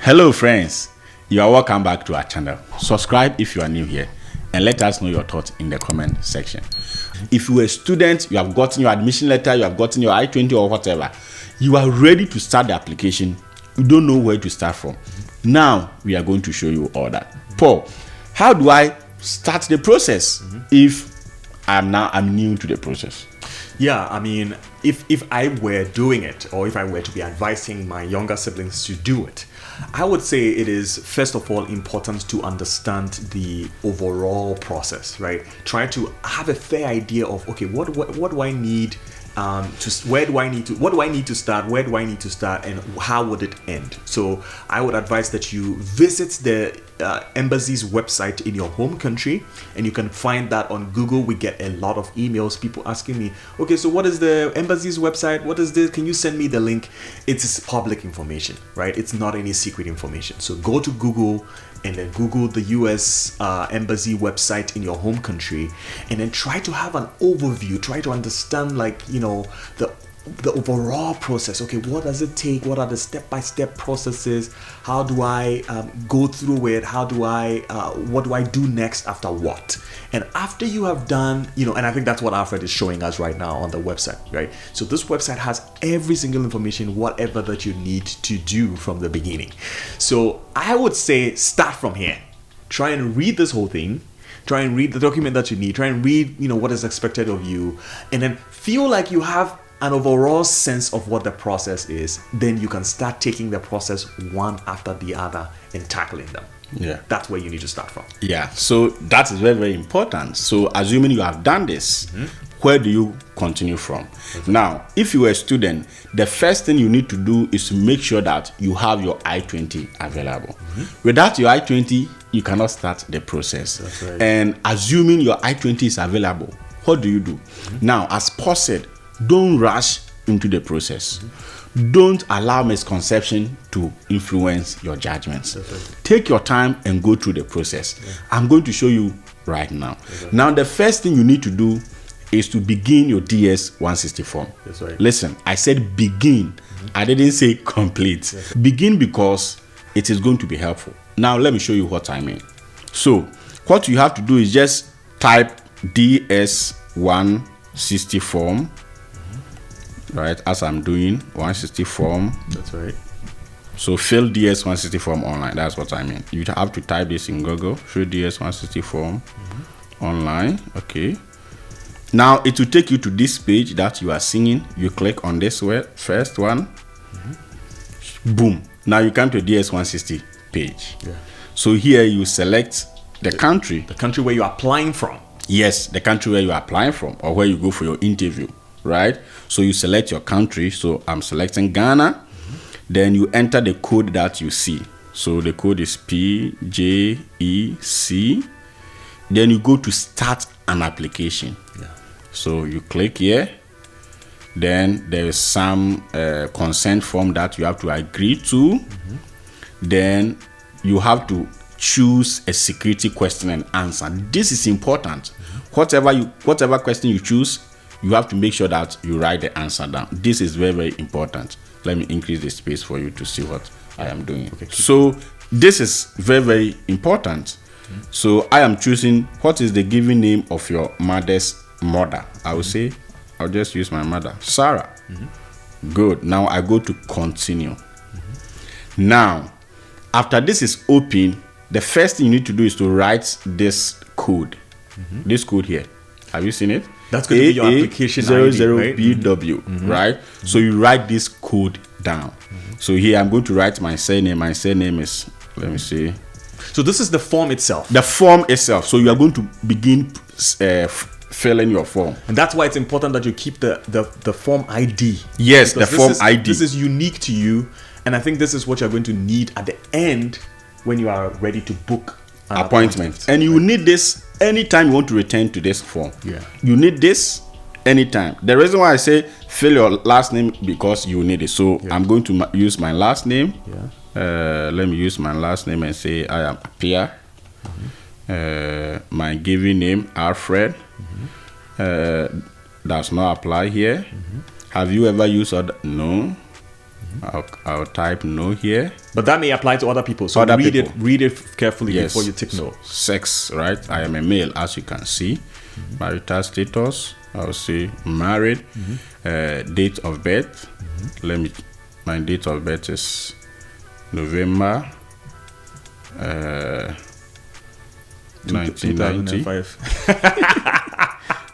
Hello friends, you are welcome back to our channel. Subscribe if you are new here and let us know your thoughts in the comment section. If you are a student, you have gotten your admission letter, you have gotten your I-20 or whatever, you are ready to start the application, you don't know where to start from. Now we are going to show you all that. Paul, how do I start the process if I'm new to the process? Yeah, I mean, if I were doing it, or if I were to be advising my younger siblings to do it, I would say it is first of all important to understand the overall process, right? Try to have a fair idea of, okay, what do I need what do I need to start, and how would it end? So I would advise that you visit the embassy's website in your home country, and you can find that on Google. We get a lot of emails, people asking me, okay, so what is the embassy's website? What is this? Can you send me the link? It's public information, right? It's not any secret information. So go to Google and then Google the U.S. Embassy website in your home country, and then try to have an overview, try to understand, like, you know, the overall process. Okay, what does it take? What are the step-by-step processes? How do I go through it? How do I what do I do next after what? And after you have done, you know, and I think that's what Alfred is showing us right now on the website, right? So this website has every single information, whatever that you need to do from the beginning. So I would say start from here. Try and read this whole thing. Try and read the document that you need. Try and read, you know, what is expected of you, and then feel like you have an overall sense of what the process is. Then you can start taking the process one after the other and tackling them. Yeah, that's where you need to start from. Yeah, so that is very, very important. So assuming you have done this, where do you continue from? Now, if you are a student, the first thing you need to do is to make sure that you have your I-20 available. Without your I-20, you cannot start the process. That's right. And assuming your I-20 is available, what do you do? Now, as Paul said, don't rush into the process. Don't allow misconception to influence your judgments. Right. Take your time and go through the process. I'm going to show you right now. Now, the first thing you need to do is to begin your DS-160 form. That's right. Listen, I said begin. I didn't say complete. Begin because it is going to be helpful. Now, let me show you what I mean. So, what you have to do is just type DS-160 form. Right, as I'm doing 160 form. That's right. So fill DS-160 form online. That's what I mean. You have to type this in Google. Fill DS-160 form online. Okay. Now it will take you to this page that you are seeing. You click on this first one. Boom. Now you come to DS-160 page. Yeah. So here you select the country. The country where you are applying from. Yes, the country where you are applying from, or where you go for your interview. Right, so you select your country. So I'm selecting Ghana. Then you enter the code that you see. So the code is PJEC. Then you go to start an application. So you click here. Then there is some consent form that you have to agree to. Then you have to choose a security question and answer. This is important. Whatever question you choose, you have to make sure that you write the answer down. This is very, very important. Let me increase the space for you to see what I am doing. Okay. So this is very, very important. So I am choosing what is the given name of your mother's mother. I will say, I'll just use my mother, Sarah. Good. Now I go to continue. Now, after this is open, the first thing you need to do is to write this code. This code here. Have you seen it? That's going to be your application ID, right? BW, right? So you write this code down. So here I'm going to write my surname. My surname is, let me see. So this is the form itself. The form itself. So you are going to begin filling your form. And that's why it's important that you keep the form ID. Yes, the form ID. This is unique to you. And I think this is what you're going to need at the end when you are ready to book an appointment. And you will need this anytime you want to return to this form. Yeah. You need this anytime. The reason why I say fill your last name, because you need it. So I'm going to use my last name. Let me use my last name and say I am Apia. My given name, Alfred. Does not apply here. Have you ever used other? No. I'll type no here. But that may apply to other people. So Other read people. read it carefully Yes. before you tick no. Sex, right? I am a male, as you can see. Marital status, I'll say married. Date of birth, my date of birth is November 1990. 2005.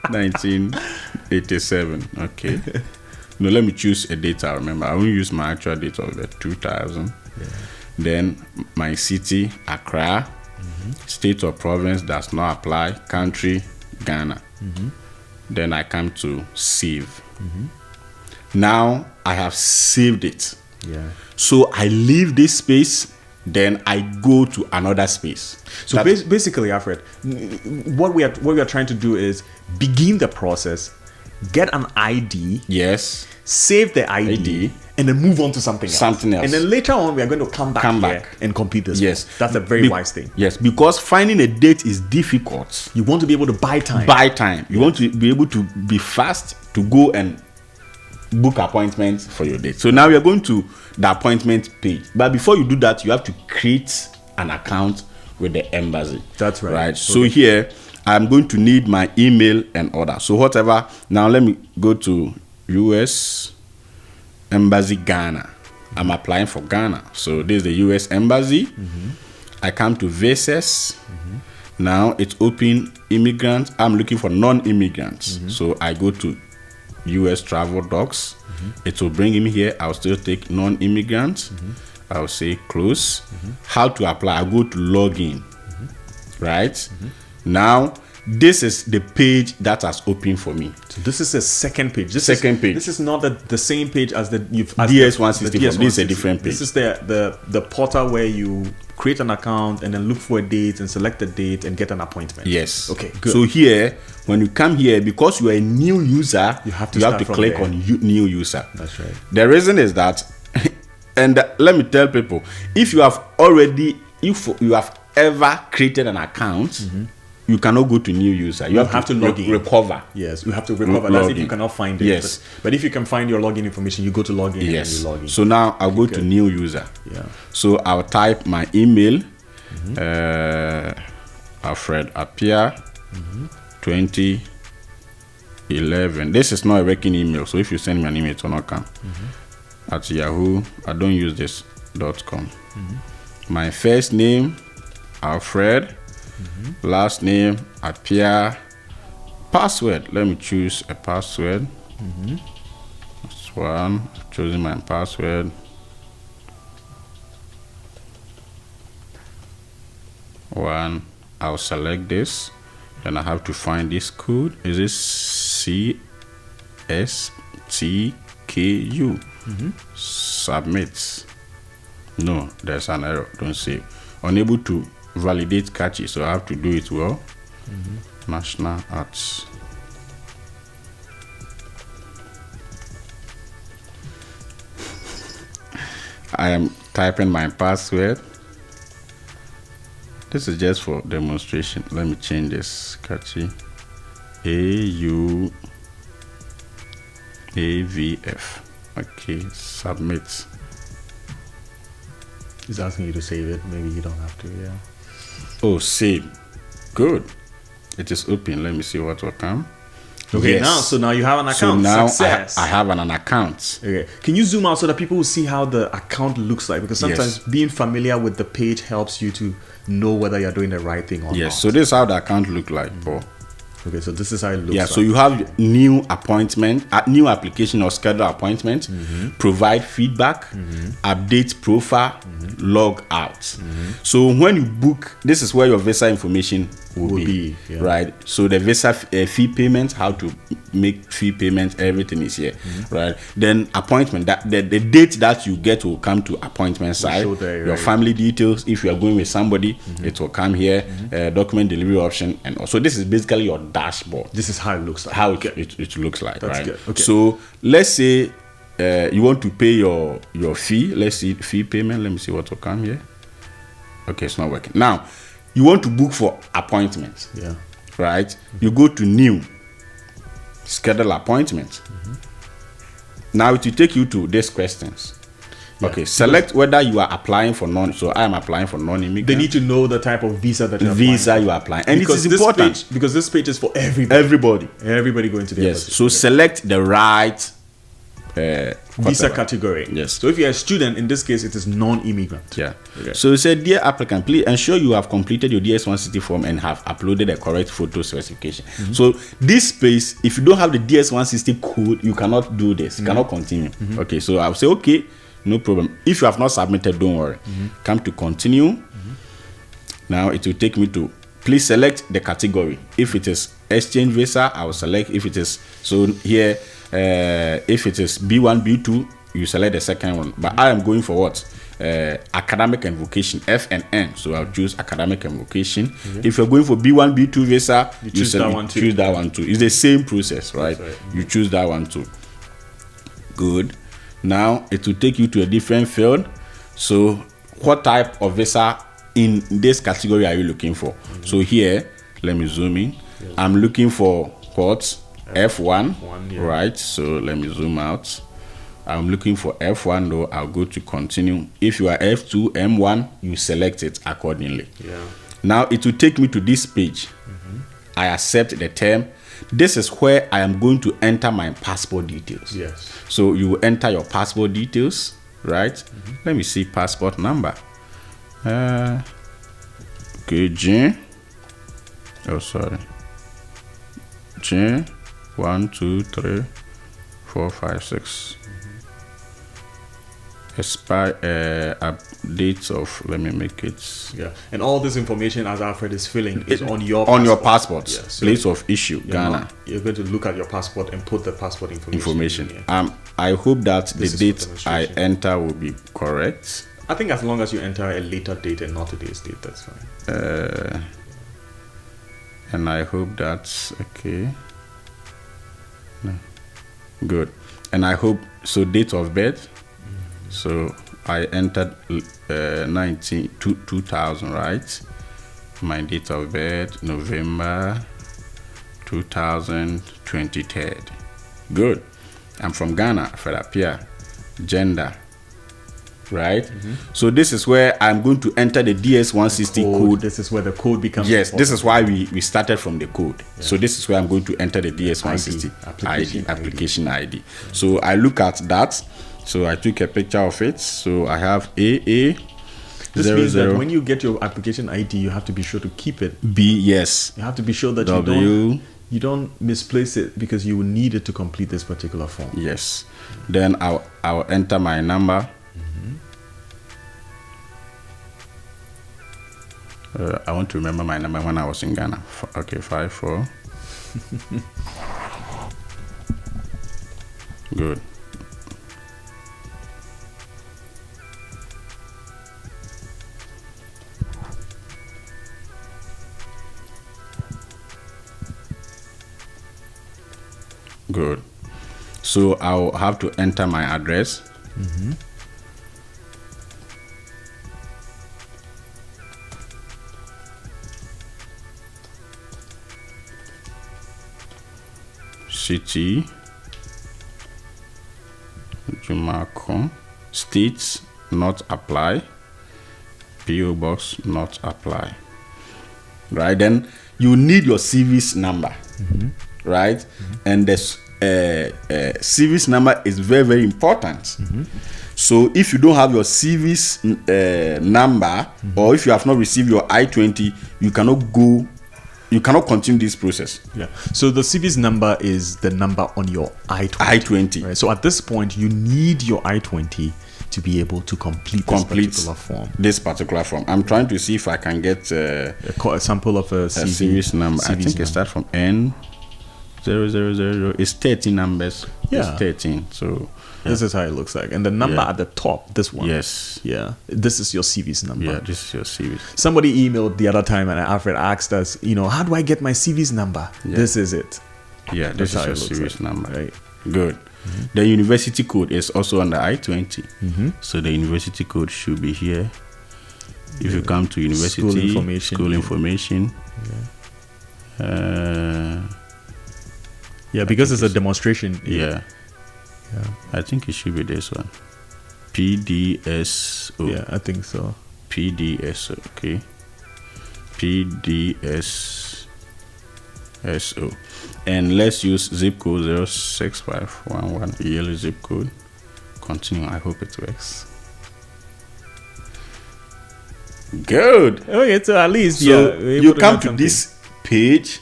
1987. Okay. No, let me choose a date I remember. I won't use my actual date of birth, 2000. Then my city, Accra. State or province does not apply. Country, Ghana. Then I come to save. Now I have saved it. Yeah. So I leave this space, then I go to another space. So basically, Alfred, what we are trying to do is begin the process, get an ID, Yes. save the ID, and then move on to something else. Something else. And then later on, we are going to come back here and complete this. Yes. That's a very wise thing. Yes, because finding a date is difficult. You want to be able to buy time. You want to be able to be fast to go and book appointments for your date. So now we are going to the appointment page. But before you do that, you have to create an account with the embassy. That's right. Right. So here I'm going to need my email and order. So whatever. Now let me go to U.S. Embassy Ghana. I'm applying for Ghana. So this is the U.S. Embassy. I come to visas. Now it's open immigrants. I'm looking for non-immigrants. So I go to U.S. travel docs. It will bring him here. I'll still take non-immigrants. I'll say close. How to apply? I go to login. Right? Now, this is the page that has opened for me. So this is the second page. This is not the same page as the DS164. This is a different page. This is the portal where you create an account and then look for a date and select a date and get an appointment. Yes. Okay, good. So here, when you come here, because you are a new user, you have to click on new user. That's right. The reason is that, and let me tell people, if you have ever created an account, you cannot go to new user. You have to log in. Recover. Yes, you have to recover. That's if you cannot find it. Yes. But if you can find your login information, you go to login and you log in. So now I'll go to new user. Yeah. So I'll type my email. Alfred Appiah 2011. This is not a working email. So if you send me an email, it will not come. At Yahoo. I don't use this .com. My first name, Alfred. Last name, Appiah. Password. Let me choose a password. That's one. I've chosen my password. One. I'll select this. Then I have to find this code. Is this CSTKU? Submit. No, there's an error. Don't save. Unable to validate catchy, so I have to do it well. National Arts. I am typing my password. This is just for demonstration. Let me change this. Catchy. AUAVF. Okay, submit. He's asking you to save it. Maybe you don't have to. Yeah. Oh, save. Good. It is open. Let me see what will come. Okay, now you have an account. So now Success. I have an account. Okay. Can you zoom out so that people will see how the account looks like? Because sometimes being familiar with the page helps you to know whether you're doing the right thing or not. Yes. So this is how the account look like. Okay, so this is how it looks like. So you have new appointment, new application or schedule appointment, provide feedback, update profile, log out. So when you book, this is where your visa information will be right? So the visa fee payment, how to make fee payment, everything is here, right? Then appointment, that the date that you get will come to appointment side. Your family details, if you are going with somebody, it will come here. Document delivery option, and also this is basically your dashboard. This is how it looks like. How it looks like. That's right? Good. Okay. So let's say you want to pay your fee. Let's see fee payment. Let me see what will come here. Okay, it's not working. Now you want to book for appointments. Yeah. Right. You go to new, schedule appointment. Now it will take you to these questions. Okay, select whether you are applying for non. So I am applying for non-immigrant. They need to know the type of visa that you are applying, and because it is important because this page is for everybody. Everybody going to the Yes. So select the right visa category. Yes. So if you're a student, in this case, it is non-immigrant. Yeah. Okay. So it said, dear applicant, please ensure you have completed your DS-160 form and have uploaded the correct photo specification. So this space, if you don't have the DS-160 code, you cannot do this. You cannot continue. Okay. So I'll say, okay, no problem. If you have not submitted, don't worry. Come to continue. Now it will take me to, please select the category. If it is exchange visa, I will select. If it is, so here, if it is B1, B2, you select the second one. But I am going for what? Academic and vocation, F and N. So I'll choose academic and vocation. If you're going for B1, B2 visa, you choose that one too. Choose that one too. It's the same process, right? You choose that one too. Good. Now it will take you to a different field. So what type of visa in this category are you looking for? So here, let me zoom in. I'm looking for what? F1, right? So let me zoom out. I'm looking for F1 though. I'll go to continue. If you are F2, M1, you select it accordingly. Now it will take me to this page. I accept the term. This is where I am going to enter my passport details. Yes. So you will enter your passport details, right? Let me see passport number. Okay, J. Oh, sorry. J. 1, 2, 3, 4, 5, 6. Dates of, let me make it. Yeah, and all this information, as Alfred is filling, is on your passport. Yeah, so place of issue, Ghana. You're going to look at your passport and put the passport information. I hope that the date I enter will be correct. I think as long as you enter a later date and not today's date, that's fine. And I hope that's okay. No. Good. And I hope so. Date of birth. So I entered 2000, right? My date of birth, November 2023. Good. I'm from Ghana, Fedapia. Gender, right? So this is where I'm going to enter the DS-160 code. This is where the code becomes important. This is why we started from the code. So this is where I'm going to enter the DS-160 application ID. So I look at that. So I took a picture of it. So I have AA. This means that when you get your application ID, you have to be sure to keep it. Yes. You have to be sure that you don't misplace it because you will need it to complete this particular form. Yes. Then I'll enter my number. I want to remember my number when I was in Ghana. Okay, 54. Good. Good. So I'll have to enter my address. City, Jumako, states not apply, PO box not apply. Right, then you need your CV's number, right? And the CV's number is very, very important. So if you don't have your CV's number, or if you have not received your I-20, you cannot continue this process. Yeah. So the CV's number is the number on your I-20. Right? So at this point, you need your I-20 to be able to complete this particular form. I'm trying to see if I can get a sample of a CV's number. I think it starts from N0000. It's 13 numbers. Yeah. It's 13. So this is how it looks like. And the number at the top, this one. Yes. Yeah. This is your CV's number. Yeah, this is your CV. Somebody emailed the other time and Alfred asked us, how do I get my CV's number? Yeah. This is it. Yeah, this is your CV's number. Right. Good. The university code is also on the I-20. So the university code should be here. If you come to university, school information. Yeah, because it's a demonstration. Yeah. I think it should be this one. PDSO. Yeah, I think so. PDSO. Okay. PDSO. And let's use zip code 06511, yearly zip code. Continue. I hope it works. Good. Okay, so at least So you come to this page.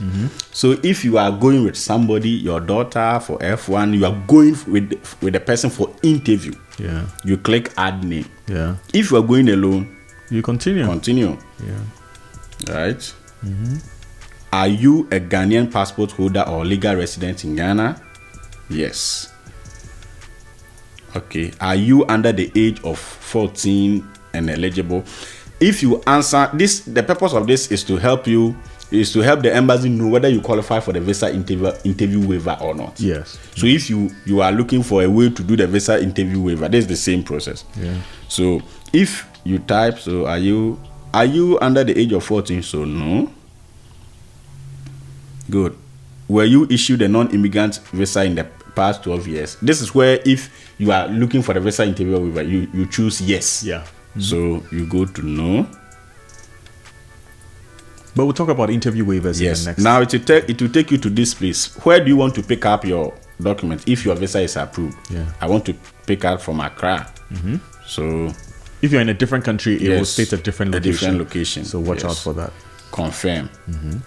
So if you are going with somebody, your daughter for F1, you are going with the person for interview. Yeah. You click add name. Yeah. If you are going alone, You continue. Yeah. Right. Are you a Ghanaian passport holder or legal resident in Ghana? Yes. Okay. Are you under the age of 14 and eligible? If you answer this, the purpose of this is to help the embassy know whether you qualify for the visa interview waiver or not. Yes. So if you are looking for a way to do the visa interview waiver, this is the same process. Yeah. So if you type, so are you under the age of 14? So no. Good. Were you issued a non-immigrant visa in the past 12 years? This is where if you are looking for the visa interview waiver, you choose yes. Yeah. So you go to no. But we'll talk about interview waivers in the next. Now it will take you to this place. Where do you want to pick up your document if your visa is approved? Yeah. I want to pick up from Accra. So If you're in a different country, it will state a different location. So watch out for that. Confirm.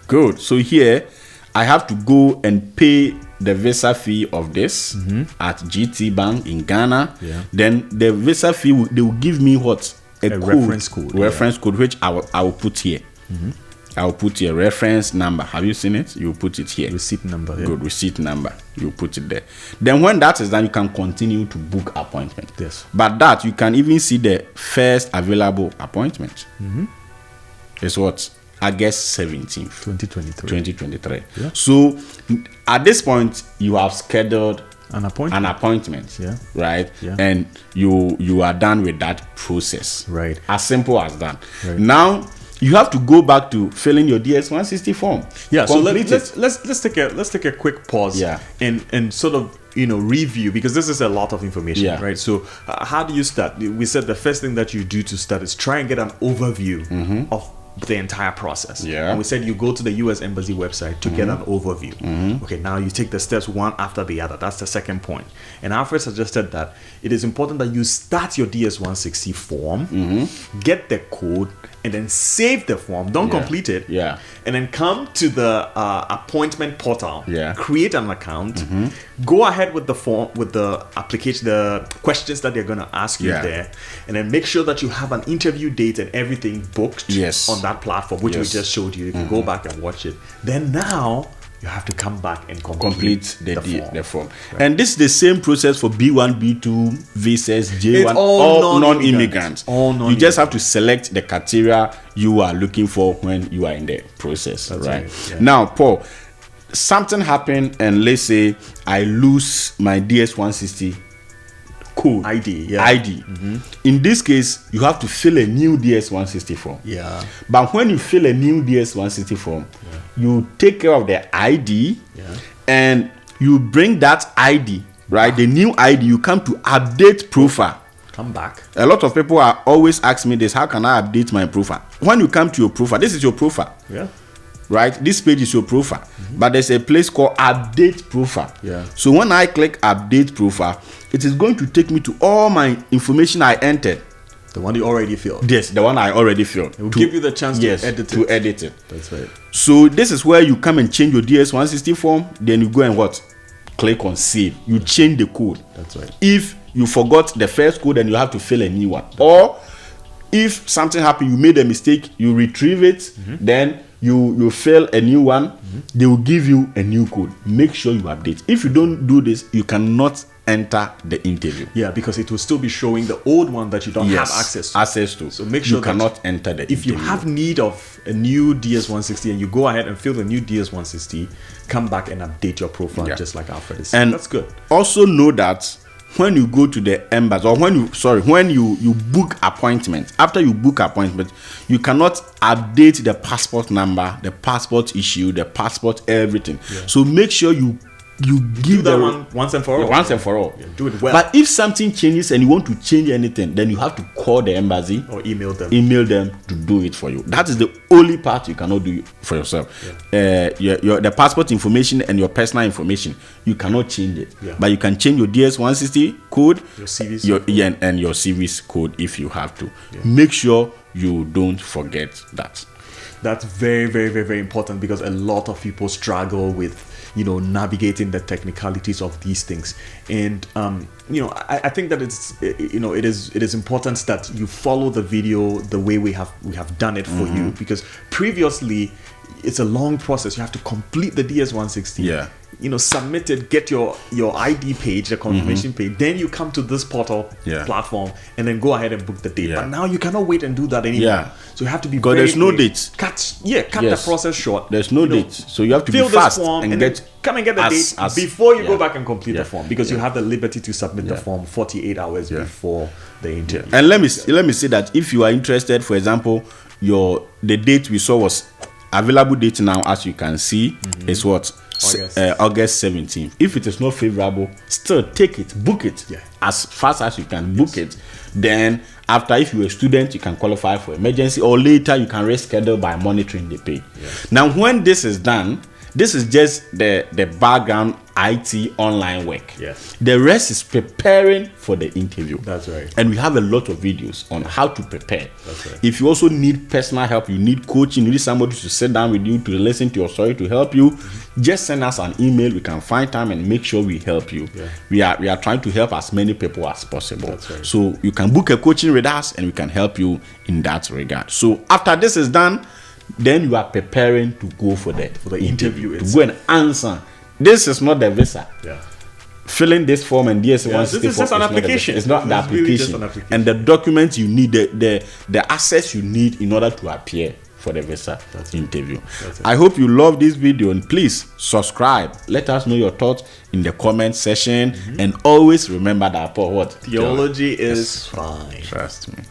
Good. So here I have to go and pay the visa fee of this at GT Bank in Ghana. Yeah. Then the visa fee they will give me what? A code, reference code. Reference code, which I will put here. I will put your reference number. Have you seen it? You put it here. Receipt number. Yeah. Good. Receipt number. You put it there. Then when that is done, you can continue to book appointment. Yes. But that you can even see the first available appointment. It's what? August 17th, 2023. Yeah. So at this point, you have scheduled An appointment. Yeah. Right. Yeah. And you are done with that process. Right. As simple as that. Right. Now you have to go back to filling your DS-160 form. Yeah. Complete So let's take a quick pause. Yeah. And sort of review, because this is a lot of information. Yeah. Right. So how do you start? We said the first thing that you do to start is try and get an overview of the entire process. Yeah. And we said you go to the U.S. Embassy website to get an overview. Okay, now you take the steps one after the other. That's the second point. And Alfred suggested that it is important that you start your DS-160 form, get the code, and then save the form. Don't complete it. Yeah. And then come to the appointment portal. Yeah. Create an account. Go ahead with the form, with the application, the questions that they're going to ask you Yeah. there, and then make sure that you have an interview date and everything booked on that platform, which we just showed you. You can go back and watch it. Then now you have to come back and complete the form. Right. And this is the same process for B1, B2, visas, J1, it's all non-immigrants. All non-immigrants. You just have to select the criteria you are looking for when you are in the process. That's right. Yeah. Now, Paul, something happened, and let's say I lose my DS-160 code. ID. In this case, you have to fill a new DS-160 form. Yeah. But when you fill a new DS-160 form, you take care of the ID, and you bring that ID, right? The new ID, you come to update profile. Come back. A lot of people are always asking me this: how can I update my profile? When you come to your profile, this is your profile. Yeah. Right? This page is your profile. But there's a place called update profile. Yeah. So when I click update profile, it is going to take me to all my information I entered. The one you already filled. Yes, the one I already filled. It will give you the chance to edit it. That's right. So this is where you come and change your DS-160 form. Then you go and what? Click on save. You change the code. That's right. If you forgot the first code, then you have to fill a new one. Or if something happened, you made a mistake, you retrieve it, then you fill a new one, they will give you a new code. Make sure you update. If you don't do this, you cannot enter the interview. Yeah, because it will still be showing the old one that you don't have access to. So make sure you cannot enter the if interview. you have need of a new DS-160 and you go ahead and fill the new DS-160, come back and update your profile just like Alfred is saying. And that's good. Also know that when you go to the embassy, or when you book appointment, after you book appointment, you cannot update the passport number, the passport issue, the passport everything. So make sure you you Do give that the one once and for all. once and for all. Yeah, do it well. But if something changes and you want to change anything, then you have to call the embassy or email them. to do it for you. That is the only part you cannot do for yourself. Your the passport information and your personal information, you cannot change it. Yeah. But you can change your DS-160 code, Your CVC code. and your CVC code if you have to. Make sure you don't forget that. That's very, very, very, very important, because a lot of people struggle with, navigating the technicalities of these things. And I think that it is important that you follow the video the way we have done it for you, because previously it's a long process. You have to complete the DS-160. Yeah. Submit it, get your ID page, the confirmation page. Then you come to this portal platform and then go ahead and book the date. Yeah. But now you cannot wait and do that anymore. Yeah. So you have to be Because very there's no quick. date. Cut the process short. There's no date. So you have to fill be fast this form and and get then come and get the as- date as- before you go yeah. back and complete Yeah. the form, because you have the liberty to submit the Yeah. form 48 hours before the interview. And let me say that if you are interested, for example, the date we saw was available date now, as you can see, is what? August 17th. If it is not favorable, still take it, book it as fast as you can. Book it. Then after, if you're a student, you can qualify for emergency, or later you can reschedule by monitoring the pay. Now when this is done, this is just the background IT online work. Yes. The rest is preparing for the interview. That's right. And we have a lot of videos on how to prepare. That's right. If you also need personal help, you need coaching, you need somebody to sit down with you, to listen to your story, to help you, just send us an email. We can find time and make sure we help you. Yeah. We are trying to help as many people as possible. That's right. So you can book a coaching with us and we can help you in that regard. So after this is done, then you are preparing to go for the interview to go and answer. This is not the visa. Yeah. Filling this form and DS-160 this is just an application. It's not the It's really just application. an application. And the documents you need, the access you need in order to appear for the visa interview. That's it. I hope you love this video, and please subscribe. Let us know your thoughts in the comment section, and always remember that what Theology is fine. Trust me.